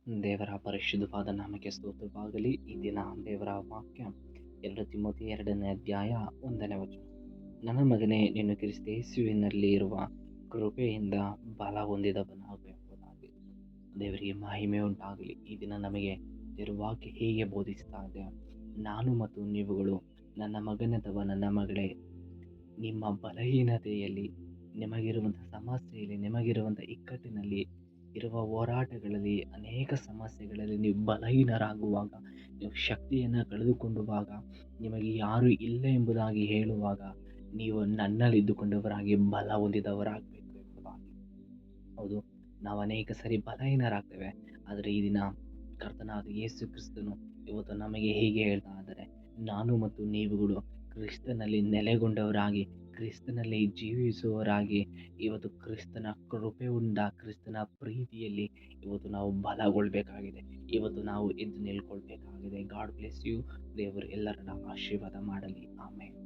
ದೇವರ ಪರಿಶುದ್ಧವಾದ ನಾಮಕ್ಕೆ ಸ್ತೋತ್ರವಾಗಲಿ. ಈ ದಿನ ದೇವರ ವಾಕ್ಯ 2 ತಿಮೋಥಿ 2ನೇ ಅಧ್ಯಾಯ 1ನೇ ವಚನ. ನನ್ನ ಮಗನೇ, ನೀನು ಕ್ರಿಸ್ತ ಯೇಸುವಿನಲ್ಲಿ ಇರುವ ಕೃಪೆಯಿಂದ ಬಲ ಹೊಂದಿದವನಾಗು ಎಂಬುದಾಗಿ. ದೇವರಿಗೆ ಮಹಿಮೆ ಉಂಟಾಗಲಿ. ಈ ದಿನ ನಮಗೆ ದೇವರ ವಾಕ್ಯ ಹೀಗೆ ಬೋಧಿಸ್ತಾ ಇದೆ. ನಾನು ಮತ್ತು ನೀವುಗಳು, ನನ್ನ ಮಗನೇ ಅಥವಾ ನನ್ನ ಮಗಳೇ, ನಿಮ್ಮ ಬಲಹೀನತೆಯಲ್ಲಿ, ನಿಮಗಿರುವಂಥ ಸಮಸ್ಯೆಯಲ್ಲಿ, ನಿಮಗಿರುವಂಥ ಇಕ್ಕಟ್ಟಿನಲ್ಲಿ, ಇರುವ ಹೋರಾಟಗಳಲ್ಲಿ, ಅನೇಕ ಸಮಸ್ಯೆಗಳಲ್ಲಿ ನೀವು ಬಲಹೀನರಾಗುವಾಗ, ನೀವು ಶಕ್ತಿಯನ್ನು ಕಳೆದುಕೊಂಡುವಾಗ, ನಿಮಗೆ ಯಾರು ಇಲ್ಲ ಎಂಬುದಾಗಿ ಹೇಳುವಾಗ, ನೀವು ನನ್ನಲ್ಲಿದ್ದುಕೊಂಡವರಾಗಿ ಬಲ ಹೊಂದಿದವರಾಗಬೇಕು ಎಂಬುದಾಗಿ. ಹೌದು, ನಾವು ಅನೇಕ ಸರಿ ಬಲಹೀನರಾಗ್ತೇವೆ. ಆದರೆ ಈ ದಿನ ಕರ್ತನಾದ ಯೇಸು ಕ್ರಿಸ್ತನು ಇವತ್ತು ನಮಗೆ ಹೀಗೆ ಹೇಳ್ತಾ ಇದ್ದಾರೆ, ನಾನು ಮತ್ತು ನೀವುಗಳು ಕ್ರಿಸ್ತನಲ್ಲಿ ನೆಲೆಗೊಂಡವರಾಗಿ, ಕ್ರಿಸ್ತನಲ್ಲಿ ಜೀವಿಸುವವರಾಗಿ, ಇವತ್ತು ಕ್ರಿಸ್ತನ ಕೃಪೆ ಉಂಡ ಕ್ರಿಸ್ತನ ಪ್ರೀತಿಯಲ್ಲಿ ಇವತ್ತು ನಾವು ಬಲಗೊಳ್ಬೇಕಾಗಿದೆ. ಇವತ್ತು ನಾವು ಎದ್ದು ನಿಲ್ಕೊಳ್ಬೇಕಾಗಿದೆ. God bless you. ದೇವರು ಎಲ್ಲರನ್ನ ಆಶೀರ್ವಾದ ಮಾಡಲಿ. ಆಮೇಲೆ